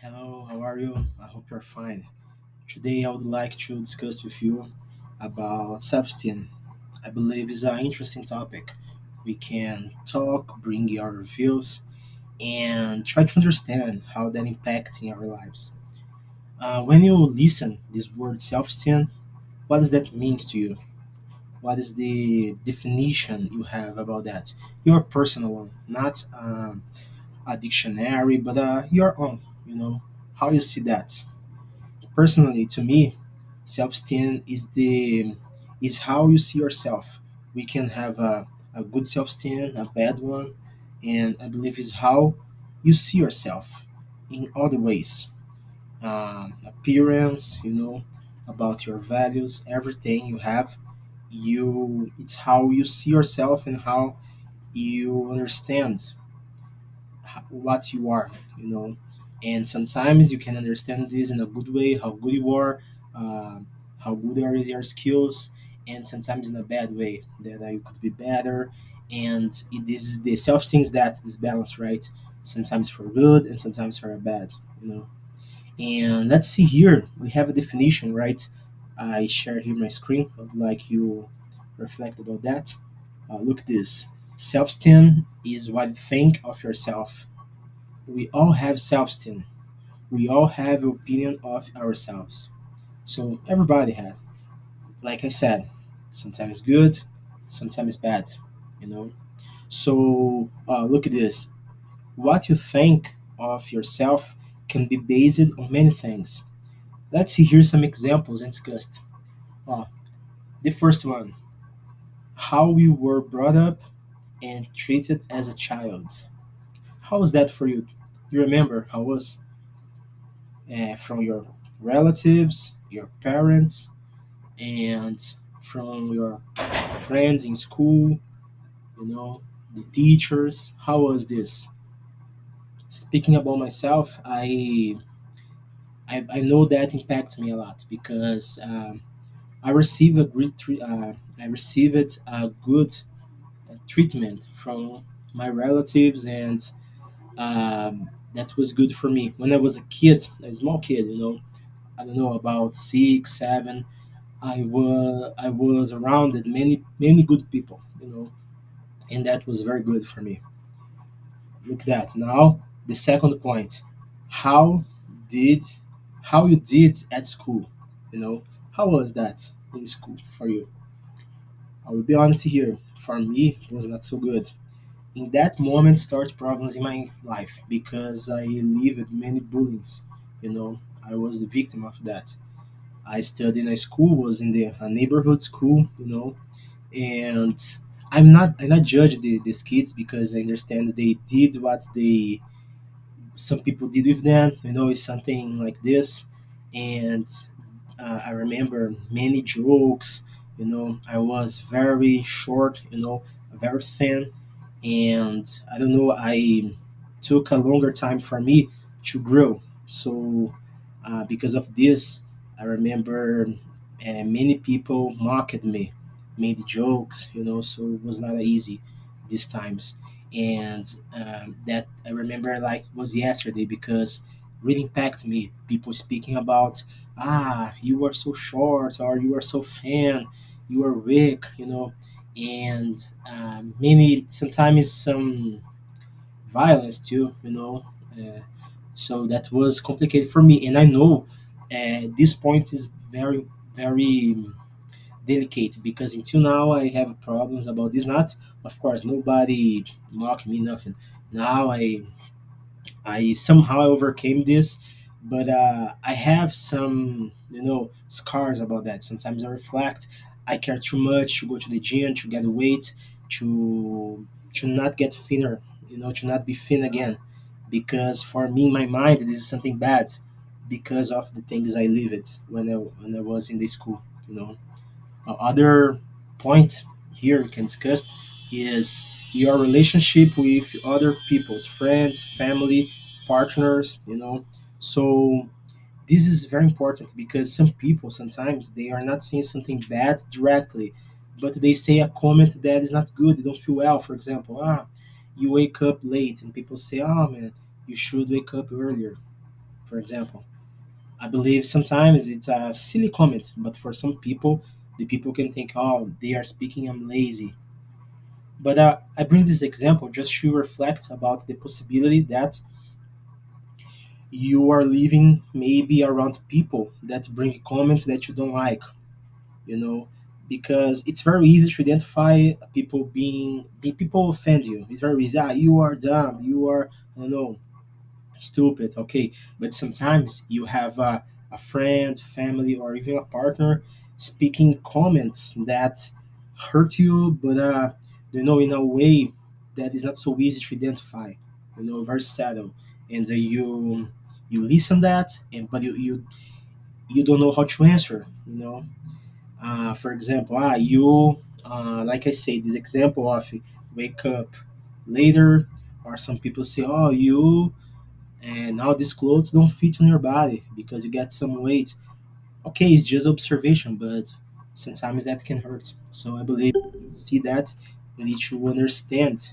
Hello, how are you? I hope you're fine. Today I would like to discuss with you about self-esteem. I believe it's an interesting topic. We can talk, bring our views, and try to understand how that impacts in our lives. When you listen this word self-esteem, what does that means to you? What is the definition you have about that? Your personal one, not a dictionary, but your own. You know how you see that. Personally, to me, self-esteem is how you see yourself. We can have a good self-esteem, a bad one, and I believe is how you see yourself in other ways. Appearance, about your values, everything you have. It's how you see yourself and how you understand what you are, and sometimes you can understand this in a good way, how good you are, uh, how good are your skills, and sometimes in a bad way that you could be better. And this is the self things that is balanced, right? Sometimes for good and sometimes for bad, you know and let's see here, we have a definition, right? I share here my screen. I'd like you reflect about that. Look at this. Self-esteem is what you think of yourself. We all have self-esteem. We all have opinion of ourselves. So everybody had. Like I said, sometimes good, sometimes bad. You know. So look at this. What you think of yourself can be based on many things. Let's see here some examples and discussed. Uh, the first one: how we were brought up and treated as a child. How was that for you? You remember how it was? From your relatives, your parents, and from your friends in school, you know, the teachers. How was this? Speaking about myself, I know that impacts me a lot because I received I received a good treatment from my relatives, and that was good for me when I was a kid, a small kid. I don't know, about 6, 7. I was around many good people, and that was very good for me. Look at that. Now the second point: how did how you did at school? How was that in school for you? I will be honest here. For me, it was not so good. In that moment, start problems in my life because I lived many bullies. I was the victim of that. I studied in a school, was in a neighborhood school, and I'm not judge these kids because I understand that they did what they some people did with them. It's something like this, and I remember many jokes. I was very short, very thin, and I don't know. I took a longer time for me to grow. So because of this, I remember many people mocked me, made jokes. So it was not easy these times, and that I remember like was yesterday because really impacted me. People speaking about, you are so short, or you are so thin, you are weak, and many sometimes some violence too, so that was complicated for me, and I know this point is very very delicate because until now I have problems about this. Not, of course, nobody mocked me, nothing. Now I somehow overcame this, but I have some, scars about that. Sometimes I reflect. I care too much to go to the gym to get weight, to not get thinner, to not be thin again, because for me, in my mind, this is something bad, because of the things I lived when I was in the school. Other point here we can discuss is your relationship with other people's friends, family, partners. So this is very important because some people sometimes they are not saying something bad directly, but they say a comment that is not good. They don't feel well. For example, you wake up late, and people say, "Oh man, you should wake up earlier." for example. I believe sometimes it's a silly comment, but for some people, the people can think, oh, they are speaking, I'm lazy. But I bring this example just to reflect about the possibility that you are living maybe around people that bring comments that you don't like, you know, because it's very easy to identify people people offend you. It's very easy. Ah, you are dumb. You are, I don't know, stupid. Okay, but sometimes you have a friend, family, or even a partner speaking comments that hurt you, but in a way that is not so easy to identify. Very subtle, and you listen that, and but you don't know how to answer. For example, like I say, this example of wake up later, or some people say, oh, you and now these clothes don't fit on your body because you get some weight. Okay, it's just observation, but sometimes that can hurt. So I believe you see that we need to understand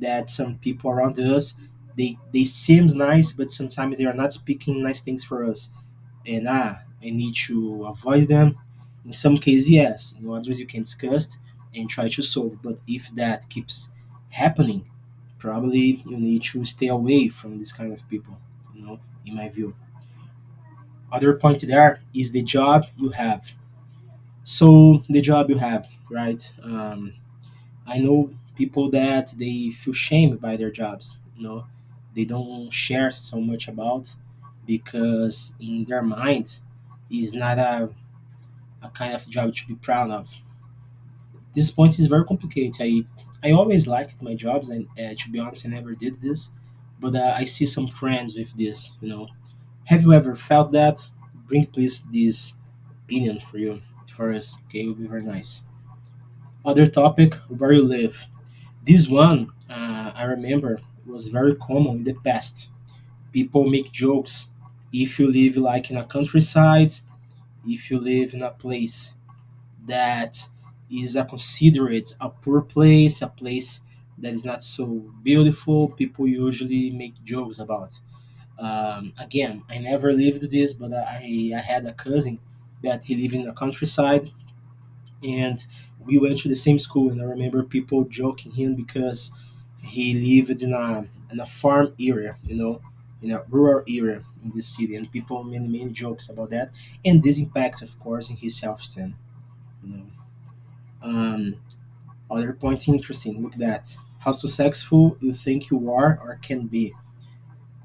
that some people around us they seems nice, but sometimes they are not speaking nice things for us, and I need to avoid them. In some cases, yes. In others, you can discuss and try to solve. But if that keeps happening, probably you need to stay away from this kind of people. In my view. Other point there is the job you have. So the job you have, right? I know people that they feel shamed by their jobs. They don't share so much about because in their mind is not a kind of job to be proud of. This point is very complicated. I always liked my jobs, and to be honest, I never did this. But I see some friends with this. Have you ever felt that? Bring please this opinion for us. Okay, it would be very nice. Other topic: where you live. This one I remember was very common in the past. People make jokes if you live like in a countryside, if you live in a place that is a considered a poor place, a place that is not so beautiful. People usually make jokes about. Again, I never lived this, but I had a cousin that he lived in the countryside, and we went to the same school. And I remember people joking him because he lived in a farm area, in a rural area in the city, and people many jokes about that, and this impact, of course, in his self-esteem. You know. Um, Other point interesting. Look at that. How successful you think you are or can be.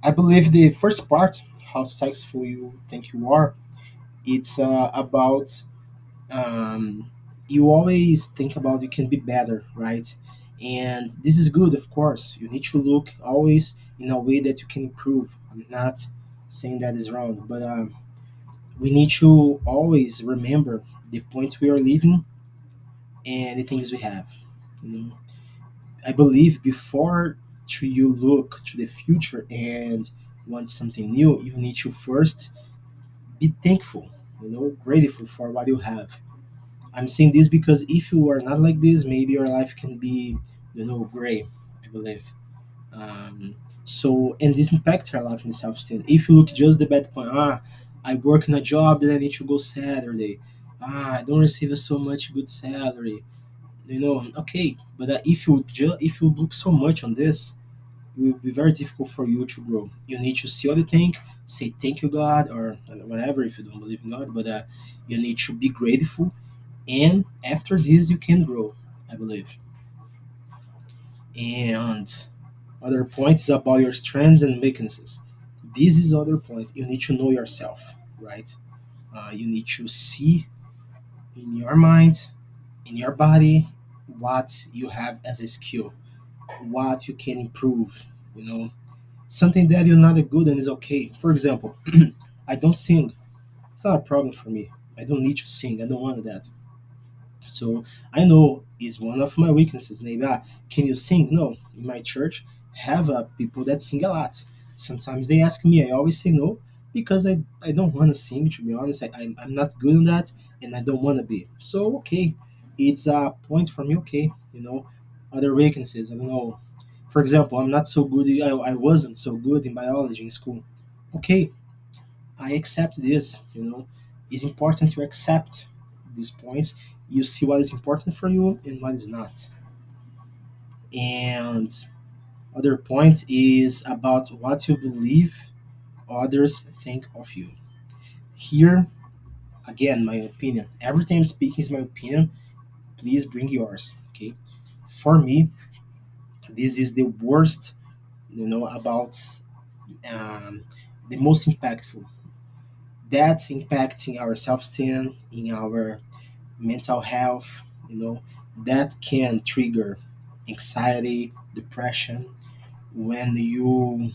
I believe the first part, how successful you think you are, it's about you always think about you can be better, right? And this is good, of course. You need to look always in a way that you can improve. I'm not saying that is wrong, but we need to always remember the points we are living and the things we have. You know, I believe before to you look to the future and want something new, you need to first be thankful, grateful for what you have. I'm saying this because if you are not like this, maybe your life can be, gray, I believe. Um, and this impacts a lot in the self-esteem. If you look just the bad point, I work in a job that I need to go Saturday. I don't receive so much good salary. Okay, but if you look so much on this, it will be very difficult for you to grow. You need to see other thing, say thank you God or whatever if you don't believe in God, but you need to be grateful, and after this you can grow, I believe. And other point is about your strengths and weaknesses. This is other point. You need to know yourself, right? You need to see in your mind, in your body, what you have as a skill, what you can improve. You know, something that you're not good and is okay. For example, I don't sing. It's not a problem for me. I don't need to sing. I don't want that. So I know is one of my weaknesses. Maybe can you sing? No. In my church, have people that sing a lot. Sometimes they ask me. I always say no because I don't want to sing. To be honest, I'm not good on that, and I don't want to be. So okay, it's a point for me. Okay, other weaknesses. I don't know. For example, I'm not so good. I wasn't so good in biology in school. Okay, I accept this. It's important to accept these points. You see what is important for you and what is not. And other point is about what you believe others think of you. Here, again, my opinion. Every time I'm speaking is my opinion. Please bring yours. Okay. For me, this is the worst. About um, the most impactful. That's impacting our self-esteem, in our mental health. That can trigger anxiety, depression when you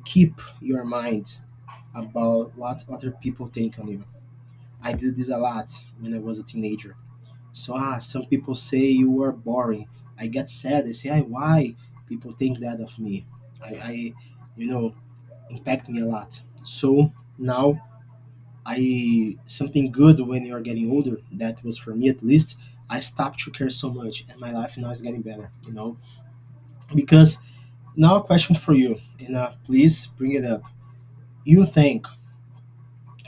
keep your mind about what other people think on you. I did this a lot when I was a teenager. So some people say you are boring. I get sad. I say, why people think that of me? I you know, impact me a lot. So now I something good when you're getting older. That was for me at least. I stopped to care so much, and my life now is getting better. Because now a question for you, and please bring it up. You think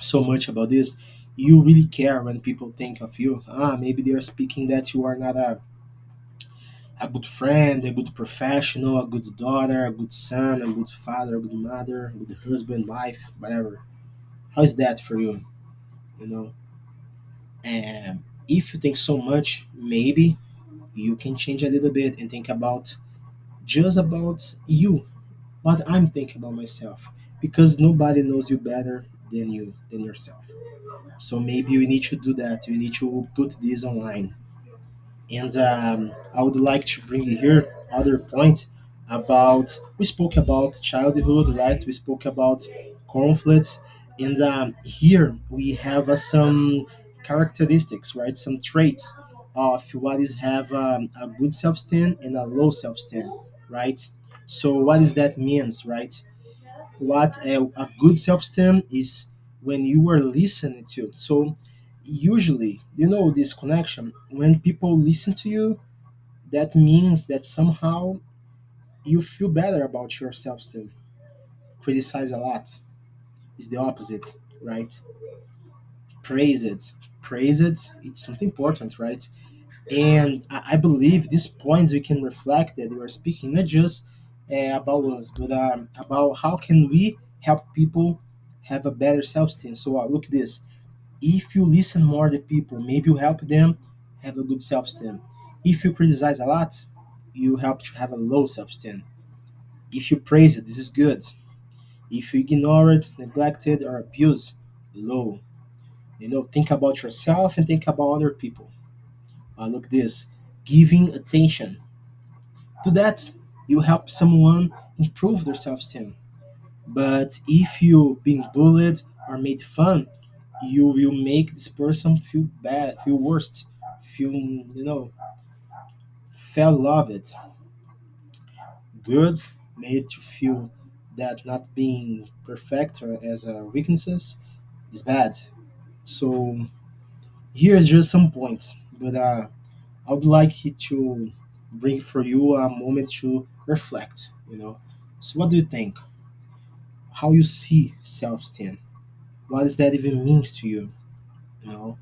so much about this? You really care when people think of you? Maybe they are speaking that you are not a good friend, a good professional, a good daughter, a good son, a good father, a good mother, a good husband, wife, whatever. How is that for you? You know, and if you think so much, maybe you can change a little bit and think about just about you, what I'm thinking about myself, because nobody knows you better than yourself. So maybe you need to do that. You need to put this online. And I would like to bring here other point about we spoke about childhood, right? We spoke about conflicts, and here we have some characteristics, right? Some traits of what is have a good self-esteem and a low self-esteem, right? So what does that means, right? What a good self-esteem is when you are listening to. So usually, this connection when people listen to you, that means that somehow you feel better about yourself still. Criticize a lot is the opposite, right? Praise it. Praise it. It's something important, right? And I believe these points we can reflect that we are speaking not just about us, but about how can we help people have a better self-esteem. So look this. If you listen more to people, maybe you help them have a good self-esteem. If you criticize a lot, you help to have a low self-esteem. If you praise it, this is good. If you ignore it, neglect it, or abuse, low. Think about yourself and think about other people. Look this, giving attention. To that, you help someone improve their self-esteem. But if you being bullied or made fun, you will make this person feel bad, feel worst, feel felt loved, good, made to feel that not being perfect or as a weaknesses is bad. So here is just some points, but I would like it to bring for you a moment to reflect. So what do you think? How you see self-esteem? What does that even means to you? You know,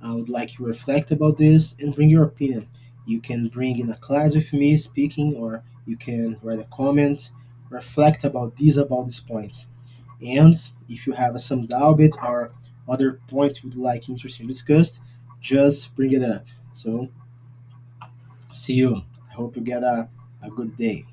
I would like you to reflect about this and bring your opinion. You can bring in a class with me speaking, or you can write a comment, reflect about these points. And if you have some doubt it or other points you would like interesting discussed, just bring it up. So see you. I hope you get a good day.